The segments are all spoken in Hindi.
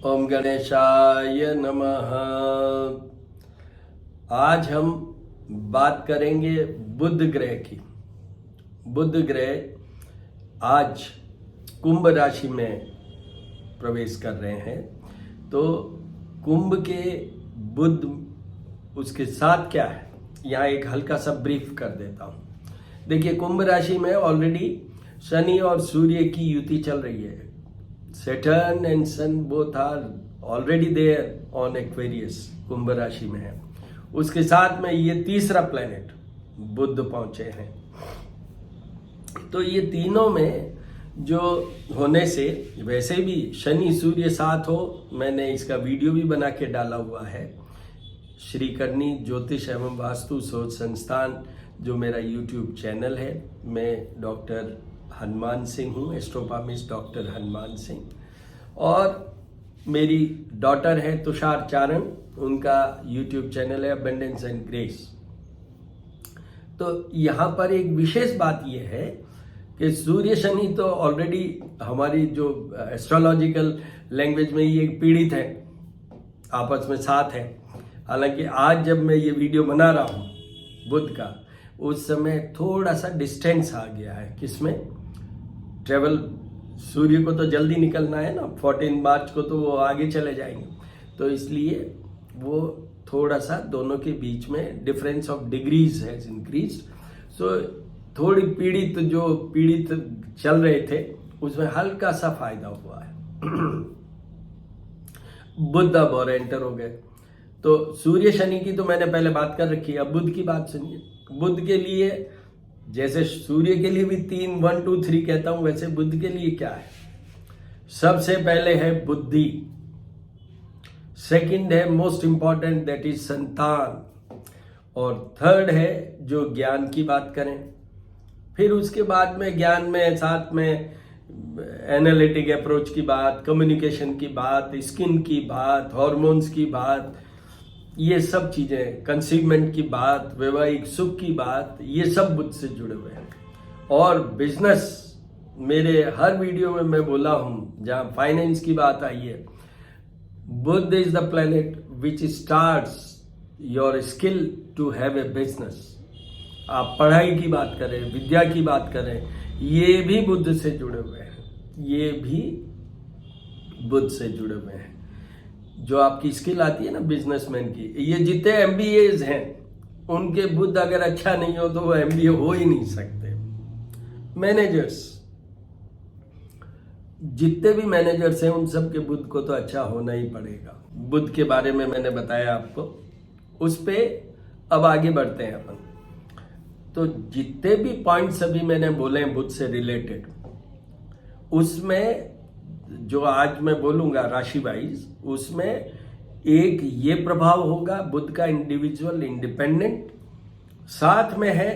ओम गणेशाय नमः। आज हम बात करेंगे बुध ग्रह की। बुध ग्रह आज कुंभ राशि में प्रवेश कर रहे हैं, तो कुंभ के बुध उसके साथ क्या है, यहाँ एक हल्का सा ब्रीफ कर देता हूँ। देखिए, कुंभ राशि में ऑलरेडी शनि और सूर्य की युति चल रही है। Saturn and sun both are already there on Aquarius, कुंभ राशि में है। उसके साथ में ये तीसरा प्लेनेट बुध पहुंचे हैं। तो ये तीनों में जो होने से, वैसे भी शनि सूर्य साथ हो, मैंने इसका वीडियो भी बना के डाला हुआ है। श्री करनी ज्योतिष एवं वास्तु शोध संस्थान जो मेरा यूट्यूब चैनल है, मैं डॉक्टर हनुमान सिंह हूँ, एस्ट्रोपामिस्ट डॉक्टर हनुमान सिंह। और मेरी डॉटर है तुषार चारण, उनका यूट्यूब चैनल है अबंडेंस एंड ग्रेस। तो यहाँ पर एक विशेष बात यह है कि सूर्य शनि तो ऑलरेडी हमारी जो एस्ट्रोलॉजिकल लैंग्वेज में ये पीड़ित है, आपस में साथ है। हालांकि आज जब मैं ये वीडियो बना रहा हूँ बुध का, उस समय थोड़ा सा डिस्टेंस आ गया है। किसमें? ट्रेवल, सूर्य को तो जल्दी निकलना है ना, 14 मार्च को तो वो आगे चले जाएंगे, तो इसलिए वो थोड़ा सा दोनों के बीच में डिफरेंस ऑफ डिग्रीज है इंक्रीज। सो थोड़ी पीड़ित चल रहे थे, उसमें हल्का सा फायदा हुआ है। बुध अब और एंटर हो गए। तो सूर्य शनि की तो मैंने पहले बात कर रखी है, अब बुध की बात सुनिए। बुध के लिए, जैसे सूर्य के लिए भी 3 1 2 3 कहता हूं, वैसे बुध के लिए क्या है? सबसे पहले है बुद्धि, सेकंड है मोस्ट इंपॉर्टेंट दैट इज संतान, और थर्ड है जो ज्ञान की बात करें। फिर उसके बाद में ज्ञान में साथ में एनालिटिक अप्रोच की बात, कम्युनिकेशन की बात, स्किन की बात, हॉर्मोन्स की बात, ये सब चीजें, कंसीवमेंट की बात, वैवाहिक सुख की बात, ये सब बुध से जुड़े हुए हैं। और बिजनेस, मेरे हर वीडियो में मैं बोला हूं, जहां फाइनेंस की बात आई है, Budh is the planet which starts your skill to have a business. आप पढ़ाई की बात करें, विद्या की बात करें, ये भी बुध से जुड़े हुए हैं, ये भी बुध से जुड़े हुए हैं। जो आपकी स्किल आती है ना बिजनेसमैन की, ये जितने MBAs हैं उनके बुध अगर अच्छा नहीं हो तो वो MBA हो ही नहीं सकते। मैनेजर्स, जितने भी मैनेजर्स हैं उन सब के बुध को तो अच्छा होना ही पड़ेगा। बुध के बारे में मैंने बताया आपको, उस पे अब आगे बढ़ते हैं अपन। तो जितने भी पॉइंट्स अभी मैंने बोले हैं बुध से रिलेटेड, उसमें जो आज मैं बोलूंगा राशि वाइज, उसमें एक ये प्रभाव होगा बुध का इंडिविजुअल इंडिपेंडेंट, साथ में है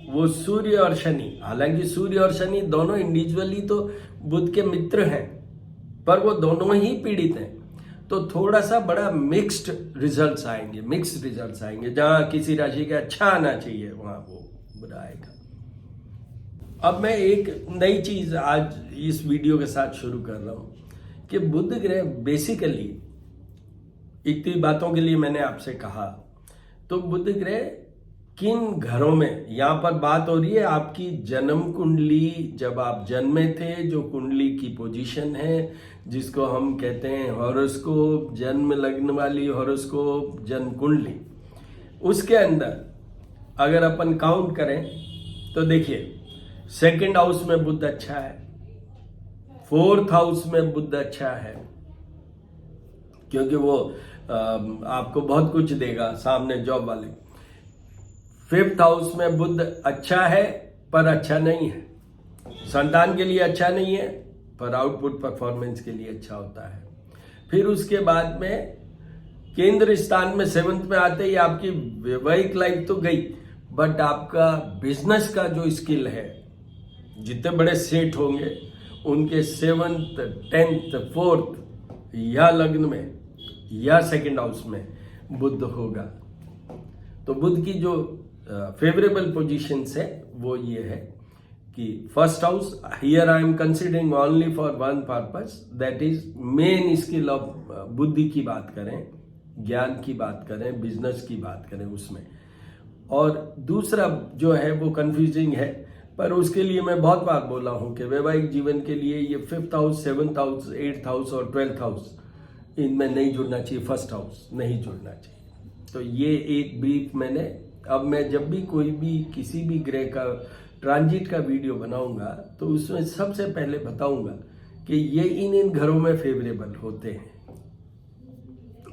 वो सूर्य और शनि। हालांकि सूर्य और शनि दोनों इंडिविजुअली तो बुध के मित्र हैं, पर वो दोनों ही पीड़ित हैं, तो थोड़ा सा बड़ा मिक्स्ड रिजल्ट्स आएंगे। जहां किसी राशि का अच्छा आना चाहिए वहां वो बुरा आएगा। अब मैं एक नई चीज आज इस वीडियो के साथ शुरू कर रहा हूं कि बुध ग्रह बेसिकली, इतनी बातों के लिए मैंने आपसे कहा, तो बुध ग्रह किन घरों में, यहां पर बात हो रही है आपकी जन्म कुंडली, जब आप जन्मे थे, जो कुंडली की पोजीशन है, जिसको हम कहते हैं हॉरोस्कोप, जन्म लग्न वाली हॉरोस्कोप, जन्म कुंडली। उसके अंदर अगर अपन काउंट करें तो देखिए, 2nd हाउस में बुध अच्छा है, 4th हाउस में बुध अच्छा है, क्योंकि वो आपको बहुत कुछ देगा सामने, जॉब वाले। 5th हाउस में बुध अच्छा है पर अच्छा नहीं है, संतान के लिए अच्छा नहीं है, पर आउटपुट परफॉर्मेंस के लिए अच्छा होता है। फिर उसके बाद में केंद्र स्थान में 7th में आते ही आपकी वैवाहिक लाइफ तो गई, बट आपका बिजनेस का जो स्किल है, जितने बड़े सेठ होंगे उनके 7th 10th 4th या लग्न में या 2nd हाउस में बुध होगा। तो बुध की जो फेवरेबल पोजीशंस है वो ये है कि first house here I am considering only for one purpose, that is main skill of बुद्धि की बात करें, ज्ञान की बात करें, बिजनेस की बात करें उसमें। और दूसरा जो है वो कंफ्यूजिंग है, पर उसके लिए मैं बहुत बार बोला हूं कि वैवाहिक जीवन के लिए ये 5th house, 7th house, 8th house और 12th हाउस इनमें नहीं जुड़ना चाहिए, फर्स्ट हाउस नहीं जुड़ना चाहिए। तो ये एक ब्रीफ मैंने, अब मैं जब भी कोई भी किसी भी ग्रह का ट्रांजिट का वीडियो बनाऊंगा तो उसमें सबसे पहले बताऊंगा कि ये इन घरों में फेवरेबल होते हैं,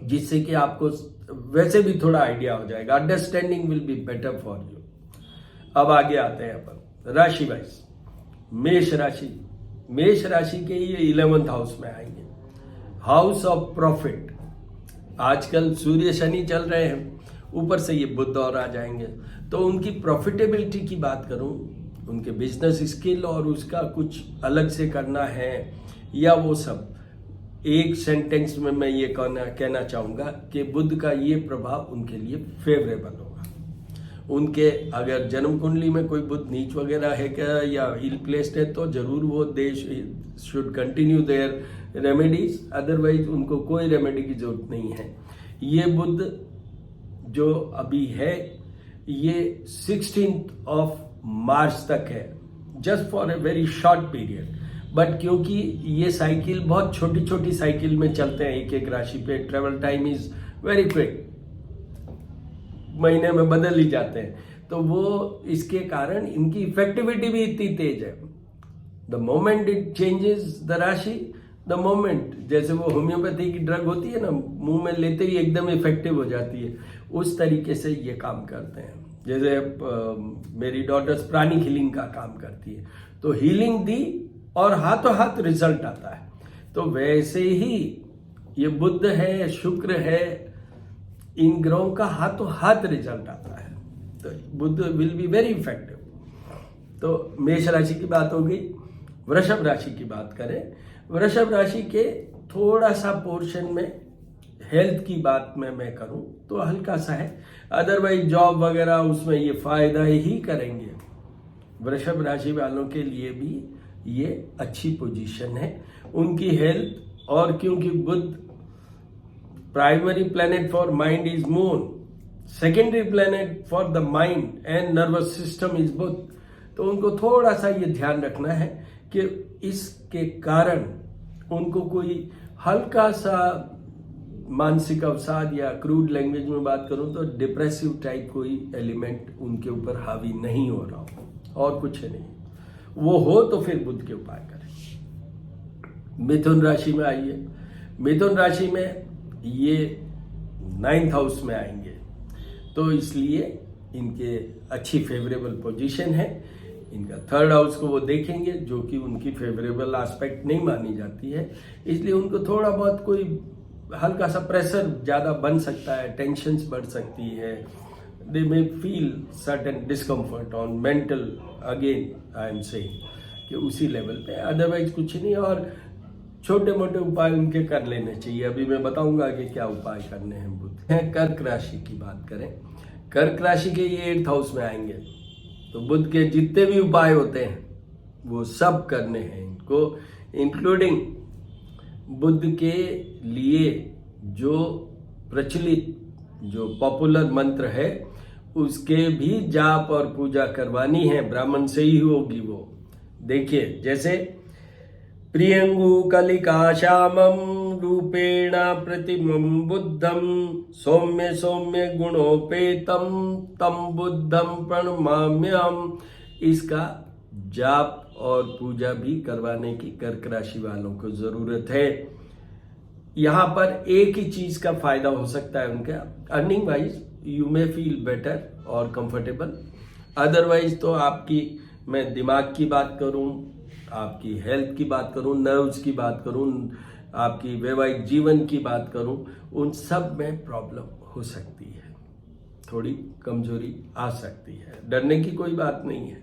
जिससे कि आपको वैसे भी थोड़ा आइडिया हो जाएगा, understanding will be better for you. अब आगे आते हैं अपन राशि वाइज। मेष राशि, मेष राशि के ये 11th हाउस में आएंगे, हाउस ऑफ प्रॉफिट। आजकल सूर्य शनि चल रहे हैं, ऊपर से ये बुध और आ जाएंगे, तो उनकी प्रॉफिटेबिलिटी की बात करूं, उनके बिजनेस स्किल और उसका कुछ अलग से करना है या वो सब, एक सेंटेंस में मैं ये कहना चाहूंगा कि बुध का ये प्रभाव उनके लिए फेवरेबल होगा। उनके अगर जन्म कुंडली में कोई बुध नीच वगैरह है क्या या इल प्लेस्ड है तो जरूर वो they should continue their remedies, otherwise उनको कोई रेमेडी की जरूरत नहीं है। ये बुध जो अभी है ये 16th ऑफ मार्च तक है, just for a very short period, but क्योंकि ये साइकिल बहुत छोटी छोटी साइकिल में चलते हैं, एक एक राशि पे travel time is very quick, महीने में बदल ही जाते हैं, तो वो इसके कारण इनकी इफेक्टिविटी भी इतनी तेज है। The moment it changes the राशि, द मोमेंट, जैसे वो होम्योपैथी की ड्रग होती है ना, मुंह में लेते ही एकदम इफेक्टिव हो जाती है, उस तरीके से ये काम करते हैं। जैसे मेरी डॉटर्स प्राणिक हीलिंग का काम करती है, तो हीलिंग दी और हाथों हाथ रिजल्ट आता है। तो वैसे ही ये बुध है, शुक्र है, इन ग्रहों का हाथों हाथ रिजल्ट आता है, तो बुध विल बी वेरी इफेक्टिव। तो मेष राशि की बात हो गई। वृषभ राशि की बात करें, वृषभ राशि के थोड़ा सा पोर्शन में हेल्थ की बात में मैं करूं तो हल्का सा है, अदरवाइज जॉब वगैरह उसमें ये फायदा ही करेंगे। वृषभ राशि वालों के लिए भी ये अच्छी पोजीशन है उनकी हेल्थ, और क्योंकि Budh primary planet for mind is moon, secondary planet for the mind and nervous system is Budh, तो उनको थोड़ा सा ये ध्यान रखना है कि इसके कारण उनको कोई हल्का सा मानसिक अवसाद, या क्रूड लैंग्वेज में बात करूं तो डिप्रेसिव टाइप कोई एलिमेंट उनके ऊपर हावी नहीं हो रहा हो, और कुछ नहीं। वो हो तो फिर बुध के उपाय करें। मिथुन राशि में आइए, मिथुन राशि में ये 9th हाउस में आएंगे, तो इसलिए इनके अच्छी फेवरेबल पोजीशन है। इनका 3rd हाउस को वो देखेंगे, जो कि उनकी फेवरेबल एस्पेक्ट नहीं मानी जाती है, इसलिए उनको थोड़ा बहुत कोई हल्का सा प्रेशर ज्यादा बन सकता है, टेंशन्स बढ़ सकती है, they may feel certain discomfort on mental, again I am saying कि उसी लेवल पे, अदरवाइज कुछ नहीं। और छोटे मोटे उपाय उनके कर लेने चाहिए, अभी मैं बताऊंगा कि क्या उपाय करने हैं बुध। कर्क राशि की बात करें, कर्क राशि के ये 8th हाउस में आएंगे, तो बुध के जितने भी उपाय होते हैं वो सब करने हैं इनको, इंक्लूडिंग बुध के लिए जो प्रचलित जो पॉपुलर मंत्र है उसके भी जाप और पूजा करवानी है, ब्राह्मण से ही होगी वो। देखिए, जैसे प्रियंगु कलिका श्यामम रूपेण प्रतिमं बुद्धम सौम्य सौम्य गुणोपेतम तम बुद्धम प्रणमाम्यहम्, इसका जाप और पूजा भी करवाने की कर्क राशि वालों को जरूरत है। यहाँ पर एक ही चीज का फायदा हो सकता है उनका, earning wise you may feel better और कंफर्टेबल, अदरवाइज तो आपकी, मैं दिमाग की बात करूं, आपकी हेल्थ की बात करूं, नर्व्स की बात करूं, आपकी वैवाहिक जीवन की बात करूं, उन सब में प्रॉब्लम हो सकती है, थोड़ी कमजोरी आ सकती है। डरने की कोई बात नहीं है,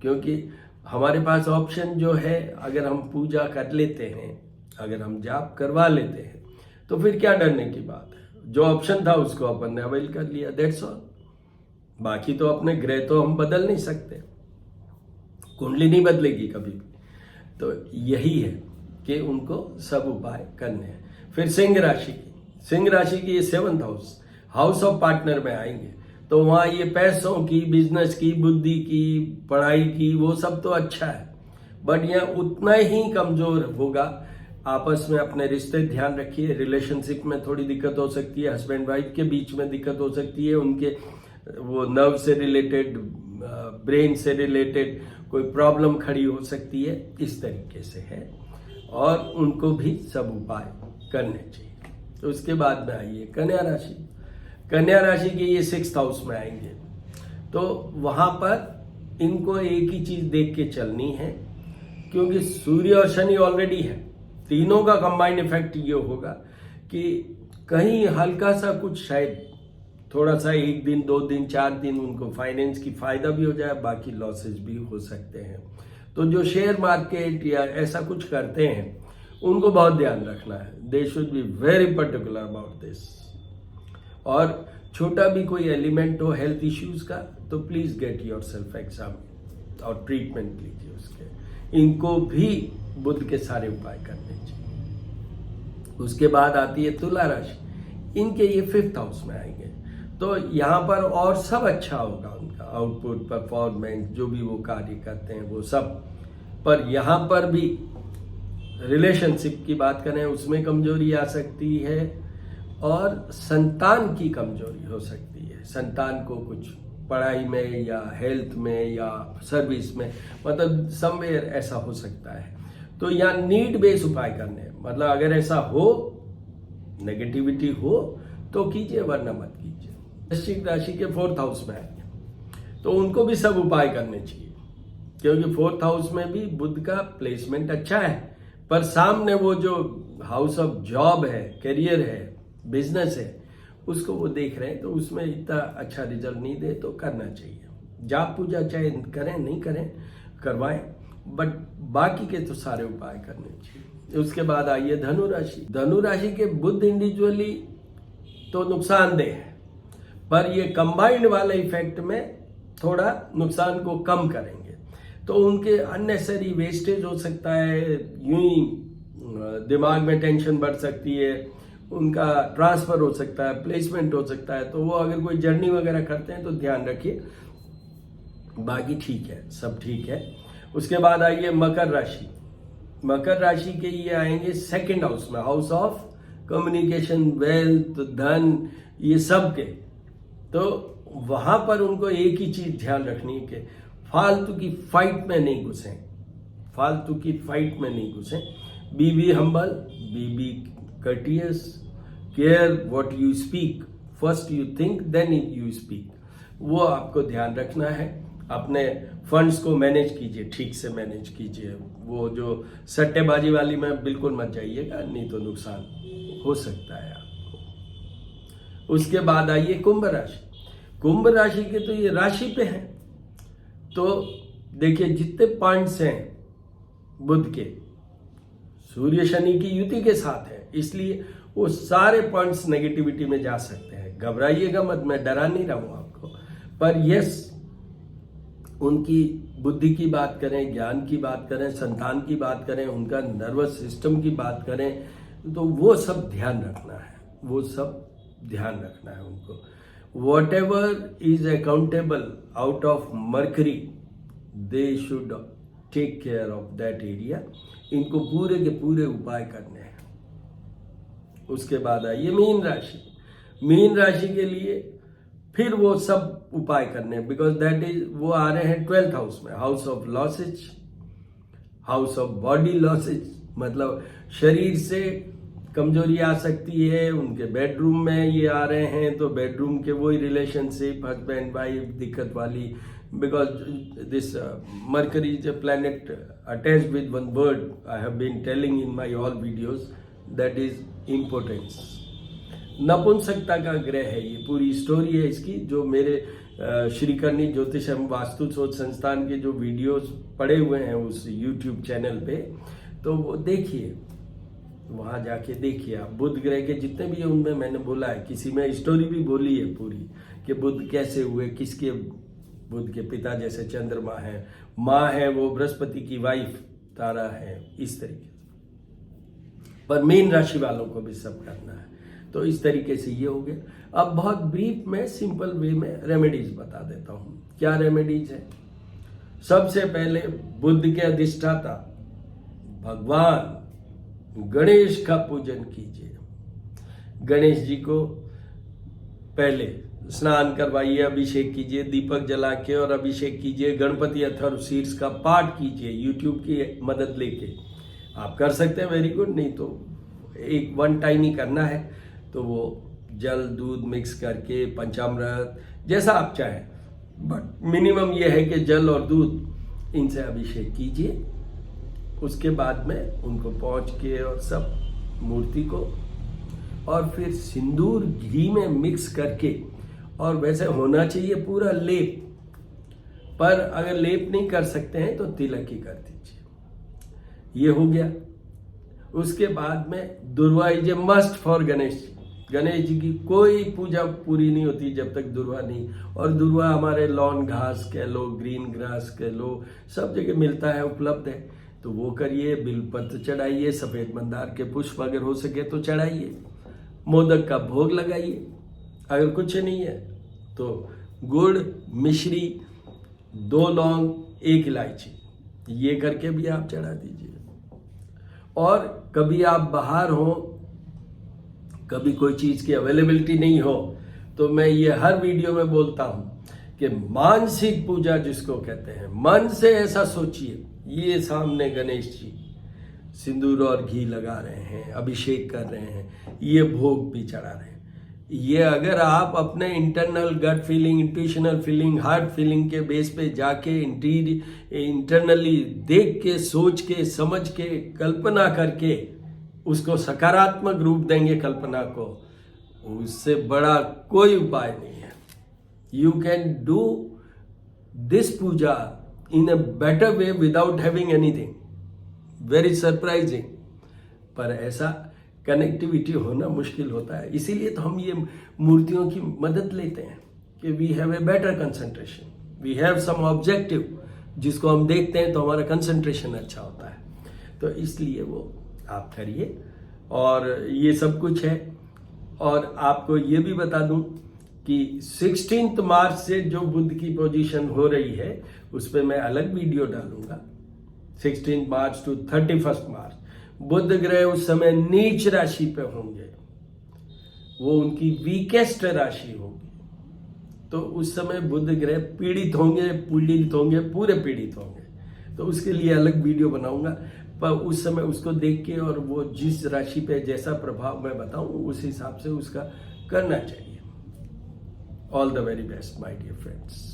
क्योंकि हमारे पास ऑप्शन जो है, अगर हम पूजा कर लेते हैं, अगर हम जाप करवा लेते हैं, तो फिर क्या डरने की बात है। जो ऑप्शन था उसको अपन ने अवेल कर लिया, दैट्स ऑल। बाकी तो अपने ग्रह तो हम बदल नहीं सकते, कुंडली नहीं बदलेगी कभी भी। तो यही है कि उनको सब उपाय करने हैं। फिर सिंह राशि की ये 7th हाउस ऑफ पार्टनर में आएंगे, तो वहाँ ये पैसों की, बिजनेस की, बुद्धि की, पढ़ाई की, वो सब तो अच्छा है, बट यहाँ उतना ही कमजोर होगा। आपस में अपने रिश्ते ध्यान रखिए, रिलेशनशिप में थोड़ी दिक्कत हो सकती है, हस्बैंड वाइफ के बीच में दिक्कत हो सकती है, उनके वो नर्व से रिलेटेड, ब्रेन से रिलेटेड कोई प्रॉब्लम खड़ी हो सकती है, इस तरीके से है, और उनको भी सब उपाय करने चाहिए। तो उसके बाद में आइए कन्या राशि के ये 6th हाउस में आएंगे, तो वहां पर इनको एक ही चीज देख के चलनी है, क्योंकि सूर्य और शनि ऑलरेडी है, तीनों का कंबाइंड इफेक्ट ये होगा कि कहीं हल्का सा कुछ, शायद थोड़ा सा 1 दिन 2 दिन 4 दिन उनको फाइनेंस की फायदा भी हो जाए, बाकी लॉसेज भी हो सकते हैं। तो जो शेयर मार्केट या ऐसा कुछ करते हैं उनको बहुत ध्यान रखना है, they should be very particular about this. और छोटा भी कोई एलिमेंट हो हेल्थ इश्यूज का, तो प्लीज गेट योरसेल्फ एग्जाम और ट्रीटमेंट लीजिए उसके। इनको भी बुध के सारे उपाय करने चाहिए। उसके बाद आती है तुला राशि, इनके ये 5th हाउस में आएंगे, तो यहाँ पर और सब अच्छा होगा, उनका आउटपुट, परफॉर्मेंस, जो भी वो कार्य करते हैं वो सब। पर यहाँ पर भी रिलेशनशिप की बात करें, उसमें कमजोरी आ सकती है, और संतान की कमजोरी हो सकती है। संतान को कुछ पढ़ाई में या हेल्थ में या सर्विस में, मतलब समवेयर ऐसा हो सकता है। तो यहाँ नीड बेस उपाय करने हैं, मतलब अगर ऐसा हो, नेगेटिविटी हो तो कीजिए, वरना मत कीजिए। वृश्चिक राशि के 4th हाउस में आएंगे, तो उनको भी सब उपाय करने चाहिए, क्योंकि 4th हाउस में भी बुध का प्लेसमेंट अच्छा है, पर सामने वो जो हाउस ऑफ जॉब है, करियर है, बिजनेस है, उसको वो देख रहे हैं, तो उसमें इतना अच्छा रिजल्ट नहीं दे तो करना चाहिए। जाप पूजा चाहे करें नहीं करें, करवाएं, बट बाकी के तो सारे उपाय करने चाहिए। उसके बाद आइए धनु राशि के बुध इंडिविजुअली तो नुकसानदेह है, पर ये कंबाइंड वाले इफेक्ट में थोड़ा नुकसान को कम करेंगे। तो उनके अननेसेसरी वेस्टेज हो सकता है, यूं ही दिमाग में टेंशन बढ़ सकती है, उनका ट्रांसफर हो सकता है, प्लेसमेंट हो सकता है। तो वो अगर कोई जर्नी वगैरह करते हैं तो ध्यान रखिए, बाकी ठीक है, सब ठीक है। उसके बाद आइए मकर राशि के ये आएंगे 2nd हाउस में, हाउस ऑफ कम्युनिकेशन, वेल्थ, धन, ये सब के। तो वहां पर उनको एक ही चीज ध्यान रखनी है कि फालतू की फाइट में नहीं घुसें, be humble, be courteous, care what you speak, first you think then you speak, वो आपको ध्यान रखना है। अपने फंड्स को मैनेज कीजिए, ठीक से मैनेज कीजिए, वो जो सट्टेबाजी वाली में बिल्कुल मत जाइएगा, नहीं तो नुकसान हो सकता है आपको। उसके बाद आइए कुंभ राशि के, तो ये राशि पे हैं, तो देखिए जितने पॉइंट्स हैं बुध के, सूर्य शनि की युति के साथ है, इसलिए वो सारे पॉइंट्स नेगेटिविटी में जा सकते हैं। घबराइएगा मत, मैं डरा नहीं रहा हूं आपको, पर यस, उनकी बुद्धि की बात करें, ज्ञान की बात करें, संतान की बात करें, उनका नर्वस सिस्टम की बात करें, तो वो सब ध्यान रखना है उनको। whatever is accountable out of Mercury, they should take care of that area। इनको पूरे के पूरे उपाय करने हैं। उसके बाद आइए मीन राशि के लिए फिर वो सब उपाय करने हैं, बिकॉज दैट इज, वो आ रहे हैं 12th हाउस में, house of losses, house of body losses, मतलब शरीर से कमजोरी आ सकती है। उनके बेडरूम में ये आ रहे हैं, तो बेडरूम के वही रिलेशनशिप, हस्बैंड वाइफ दिक्कत वाली, because this Mercury is a planet attached with one word I have been telling in my all videos, that is importance। नपुंसकता का ग्रह है, ये पूरी स्टोरी है इसकी, जो मेरे श्रीकर्णी ज्योतिष एवं वास्तु शोध संस्थान के जो वीडियोस पड़े हुए हैं उस YouTube चैनल पे, तो वो देखिए, वहां जाके देखिए आप। बुध ग्रह के जितने भी है उनमें मैंने बोला है, किसी में स्टोरी भी बोली है पूरी, कि बुध कैसे हुए, किसके बुध के पिता जैसे चंद्रमा है, माँ है वो बृहस्पति की वाइफ तारा है, इस तरीके से। पर मीन राशि वालों को भी सब करना है। तो इस तरीके से ये हो गया। अब बहुत ब्रीफ में सिंपल वे में रेमेडीज बता देता हूँ। क्या रेमेडीज है? सबसे पहले बुध के अधिष्ठाता भगवान गणेश का पूजन कीजिए। गणेश जी को पहले स्नान करवाइए, अभिषेक कीजिए, दीपक जला के और अभिषेक कीजिए। गणपति अथर्वशीर्ष का पाठ कीजिए, यूट्यूब की मदद लेके आप कर सकते हैं, वेरी गुड। नहीं तो एक वन टाइम ही करना है तो वो जल दूध मिक्स करके पंचामृत जैसा आप चाहें, बट मिनिमम ये है कि जल और दूध इनसे अभिषेक कीजिए। उसके बाद में उनको पहुँच के और सब मूर्ति को, और फिर सिंदूर घी में मिक्स करके, और वैसे होना चाहिए पूरा लेप, पर अगर लेप नहीं कर सकते हैं तो तिलक ही कर दीजिए। ये हो गया। उसके बाद में durva is a must for Ganesh ji. Ganesh ji की कोई पूजा पूरी नहीं होती जब तक दुर्वा नहीं, और दुर्वा हमारे लॉन घास कह लो, ग्रीन ग्रास कह लो, सब जगह मिलता है, उपलब्ध है, तो वो करिए। बिलपत्र चढ़ाइए, सफेद मंदार के पुष्प अगर हो सके तो चढ़ाइए, मोदक का भोग लगाइए। अगर कुछ नहीं है तो गुड़, मिश्री, 2 लौंग, 1 इलायची, ये करके भी आप चढ़ा दीजिए। और कभी आप बाहर हो, कभी कोई चीज की अवेलेबिलिटी नहीं हो, तो मैं ये हर वीडियो में बोलता हूं कि मानसिक पूजा जिसको कहते हैं, मन से ऐसा सोचिए, ये सामने गणेश जी सिंदूर और घी लगा रहे हैं, अभिषेक कर रहे हैं, ये भोग भी चढ़ा रहे हैं। ये अगर आप अपने internal gut feeling, intuitional feeling, heart feeling के बेस पे जाके इंटरनली देख के, सोच के, समझ के, कल्पना करके उसको सकारात्मक रूप देंगे कल्पना को, उससे बड़ा कोई उपाय नहीं है। You can do this puja in a better way without having anything, very surprising. पर ऐसा कनेक्टिविटी होना मुश्किल होता है, इसीलिए तो हम ये मूर्तियों की मदद लेते हैं कि we have a better concentration, we have some objective जिसको हम देखते हैं तो हमारा कंसंट्रेशन अच्छा होता है। तो इसलिए वो आप करिए, और ये सब कुछ है। और आपको ये भी बता दूं कि 16 मार्च से जो बुध की पोजीशन हो रही है उस पर मैं अलग वीडियो डालूंगा। 16 मार्च टू 31 मार्च बुध ग्रह उस समय नीच राशि पे होंगे, वो उनकी वीकेस्ट राशि होगी। तो उस समय बुध ग्रह पीड़ित होंगे, पूरे पीड़ित होंगे। तो उसके लिए अलग वीडियो बनाऊंगा, पर उस समय उसको देख के और वो जिस राशि पे जैसा प्रभाव मैं बताऊं उस हिसाब से उसका करना चाहिए। All the very best my dear friends.